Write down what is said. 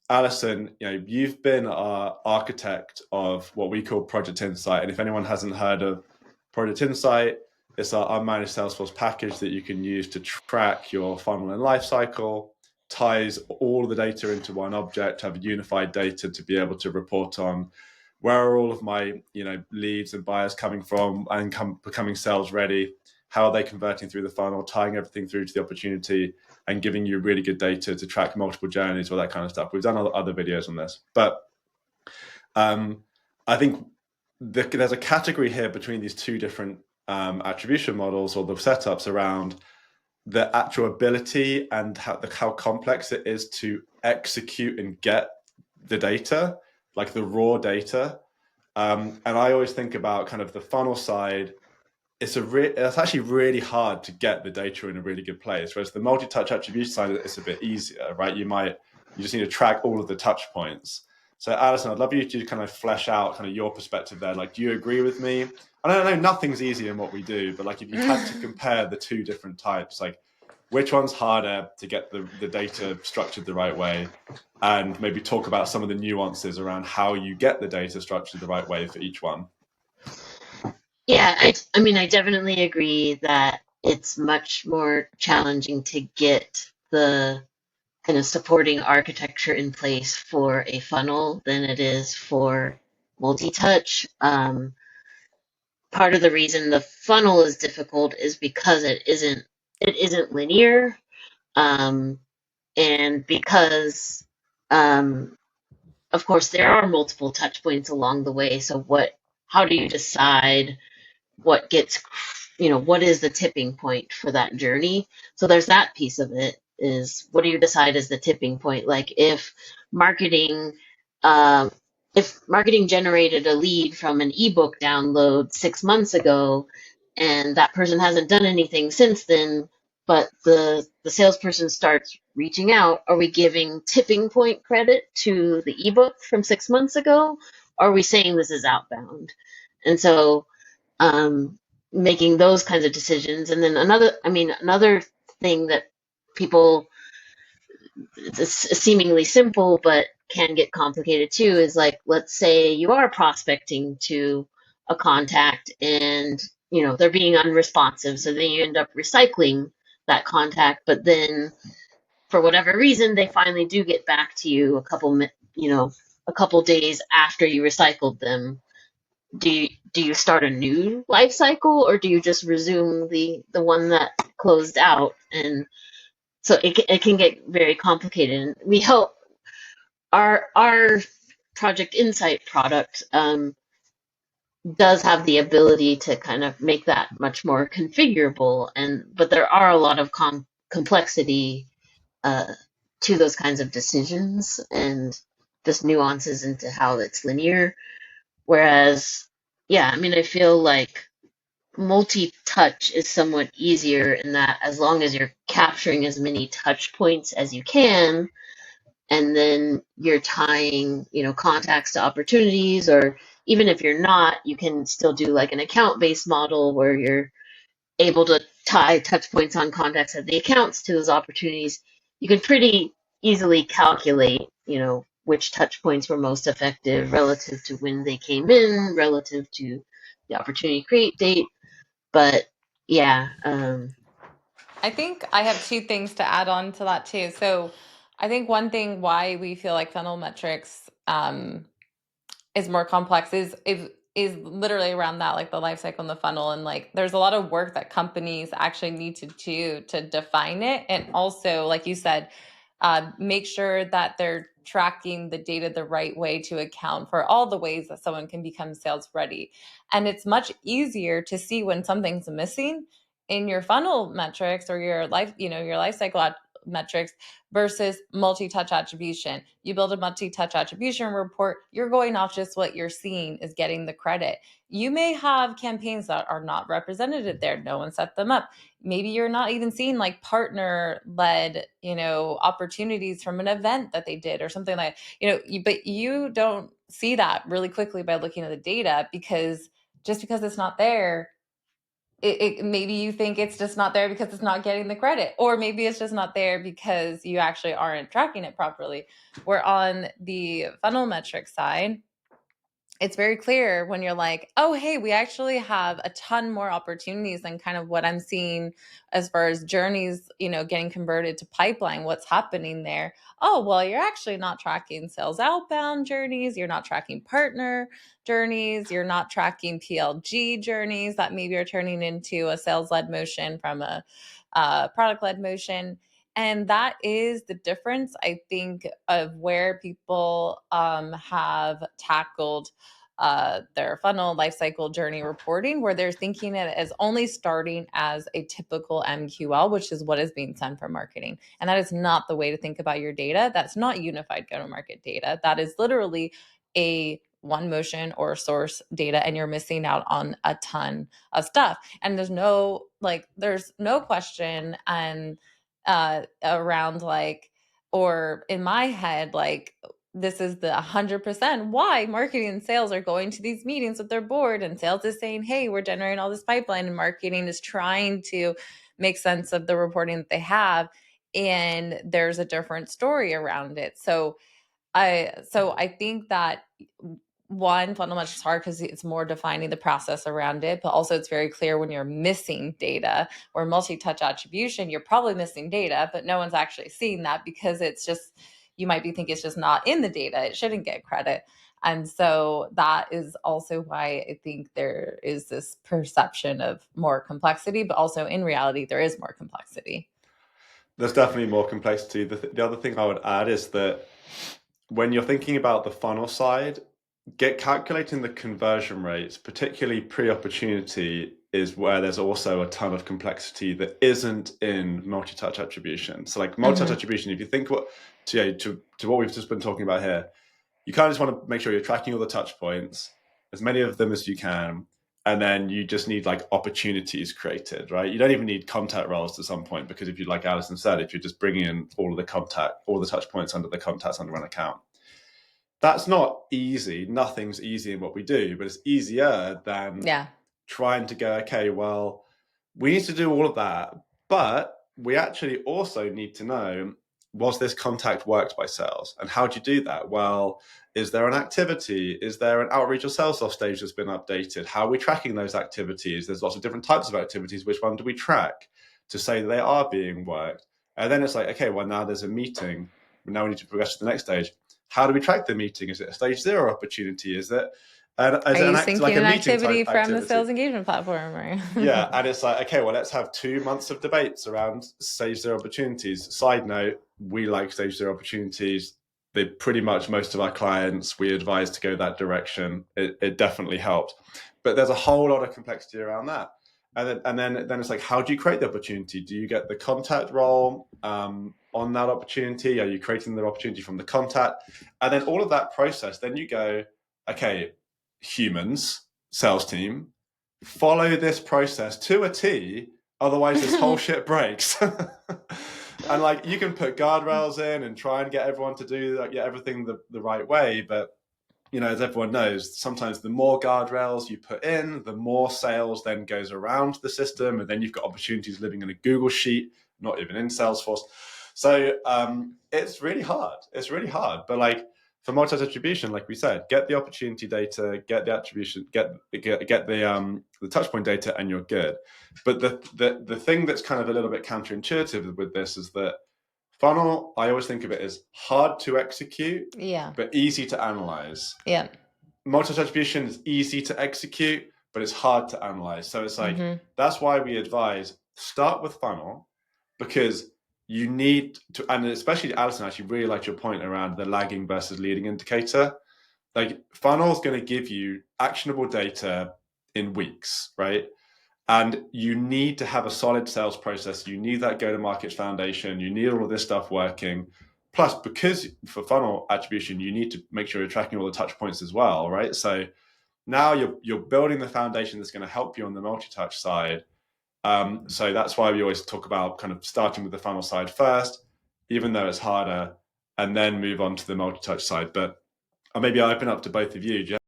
Alison, you've been our architect of what we call Project Insight. And if anyone hasn't heard of Project Insight, it's our unmanaged Salesforce package that you can use to track your funnel and life cycle, ties all of the data into one object, have unified data to be able to report on where are all of my leads and buyers coming from and becoming sales ready, how are they converting through the funnel, tying everything through to the opportunity, and giving you really good data to track multiple journeys, all that kind of stuff. We've done other videos on this, but I think there's a category here between these two different attribution models or the setups around the actual ability and how complex it is to execute and get the data, like the raw data. And I always think about kind of the funnel side. It's actually really hard to get the data in a really good place. Whereas the multi-touch attribution side, it's a bit easier, right? You just need to track all of the touch points. So Alison, I'd love you to kind of flesh out kind of your perspective there. Like, do you agree with me? I don't know, nothing's easy in what we do, but like if you had to compare the two different types, like which one's harder to get the data structured the right way, and maybe talk about some of the nuances around how you get the data structured the right way for each one. Yeah, I mean, I definitely agree that it's much more challenging to get the kind of supporting architecture in place for a funnel than it is for multi-touch. Part of the reason the funnel is difficult is because it isn't linear, and because of course there are multiple touch points along the way. So how do you decide what gets, what is the tipping point for that journey? So there's that piece of it, is what do you decide is the tipping point? Like uh, if marketing generated a lead from an ebook download 6 months ago, and that person hasn't done anything since then, but the salesperson starts reaching out, are we giving tipping point credit to the ebook from 6 months ago? Or are we saying this is outbound? And so making those kinds of decisions. And then another thing that people, it's seemingly simple, but can get complicated too, is like, let's say you are prospecting to a contact and, they're being unresponsive. So then you end up recycling that contact, but then for whatever reason, they finally do get back to you a couple days after you recycled them. Do you start a new life cycle, or do you just resume the one that closed out? And so it can get very complicated. And we hope our Project Insight product does have the ability to kind of make that much more configurable, but there are a lot of complexity uh, to those kinds of decisions, and just nuances into how it's linear. Whereas, yeah, I mean, I feel like multi-touch is somewhat easier in that, as long as you're capturing as many touch points as you can, and then you're tying, contacts to opportunities, or even if you're not, you can still do like an account-based model where you're able to tie touch points on contacts of the accounts to those opportunities. You can pretty easily calculate, which touch points were most effective relative to when they came in, relative to the opportunity create date. But yeah, I think I have two things to add on to that too. So I think one thing why we feel like funnel metrics is more complex is literally around that, like the life cycle and the funnel. And like there's a lot of work that companies actually need to do to define it. And also, like you said, make sure that they're tracking the data the right way to account for all the ways that someone can become sales ready. And it's much easier to see when something's missing in your funnel metrics or your life cycle metrics versus multi-touch attribution. You build a multi-touch attribution report, you're going off just what you're seeing is getting the credit. You may have campaigns that are not represented there. No one set them up. Maybe you're not even seeing like partner-led, opportunities from an event that they did or something like, but you don't see that really quickly by looking at the data, because just because it's not there maybe you think it's just not there because it's not getting the credit, or maybe it's just not there because you actually aren't tracking it properly. Where on the funnel metric side, it's very clear when you're like, oh, hey, we actually have a ton more opportunities than kind of what I'm seeing as far as journeys, getting converted to pipeline, what's happening there. Oh, well, you're actually not tracking sales outbound journeys. You're not tracking partner journeys. You're not tracking PLG journeys that maybe are turning into a sales-led motion from a product-led motion. And that is the difference, I think, of where people have tackled their funnel lifecycle journey reporting, where they're thinking it as only starting as a typical MQL, which is what is being sent from marketing. And that is not the way to think about your data. That's not unified go-to-market data. That is literally a one motion or source data, and you're missing out on a ton of stuff. And there's no question and around or in my head, this is the 100% why marketing and sales are going to these meetings with their board, and sales is saying, hey, we're generating all this pipeline, and marketing is trying to make sense of the reporting that they have, and there's a different story around it. So I think that one, funnel metrics is hard because it's more defining the process around it, but also it's very clear when you're missing data. Or multi-touch attribution, you're probably missing data, but no one's actually seeing that because it's just, you might be thinking it's just not in the data. It shouldn't get credit. And so that is also why I think there is this perception of more complexity, but also in reality, there is more complexity. There's definitely more complexity. The other thing I would add is that when you're thinking about the funnel side, calculating the conversion rates, particularly pre-opportunity, is where there's also a ton of complexity that isn't in multi-touch attribution. So multi-touch attribution, if you think to what we've just been talking about here, you kind of just want to make sure you're tracking all the touch points, as many of them as you can, and then you just need opportunities created, right? You don't even need contact roles to some point, because if you, like Alison said, if you're just bringing in all the touch points under the contacts under an account, that's not easy. Nothing's easy in what we do, but it's easier than trying to go, okay, well, we need to do all of that, but we actually also need to know, was this contact worked by sales? And how do you do that? Well, is there an activity? Is there an outreach or sales off stage that's been updated? How are we tracking those activities? There's lots of different types of activities. Which one do we track to say that they are being worked? And then it's okay, well, now there's a meeting. Now we need to progress to the next stage. How do we track the meeting? Is it a stage 0 opportunity? Is it are you syncing an activity from the sales engagement platform? Or? Yeah, and it's okay, well, let's have 2 months of debates around stage 0 opportunities. Side note, we like stage 0 opportunities. They pretty much, most of our clients, we advise to go that direction. It definitely helps. But there's a whole lot of complexity around that. And then it's how do you create the opportunity? Do you get the contact role on that opportunity? Are you creating the opportunity from the contact? And then all of that process, then you go, okay, humans, sales team, follow this process to a T, otherwise this whole shit breaks. And you can put guardrails in and try and get everyone to do everything the right way, but as everyone knows, sometimes the more guardrails you put in, the more sales then goes around the system, and then you've got opportunities living in a Google sheet, not even in Salesforce. So it's really hard. It's really hard. But for multi-touch attribution, like we said, get the opportunity data, get the attribution, get the touch point data, and you're good. But the thing that's kind of a little bit counterintuitive with this is that funnel, I always think of it as hard to execute, but easy to analyze. Yeah. Multi-touch attribution is easy to execute, but it's hard to analyze. So it's that's why we advise start with funnel, because you need to, and especially Alison actually really liked your point around the lagging versus leading indicator. Funnel is going to give you actionable data in weeks, right? And you need to have a solid sales process. You need that go-to-market foundation. You need all of this stuff working. Plus, because for funnel attribution, you need to make sure you're tracking all the touch points as well, right? So now you're building the foundation that's going to help you on the multi-touch side. So that's why we always talk about kind of starting with the funnel side first, even though it's harder, and then move on to the multi-touch side. But maybe I'll open up to both of you.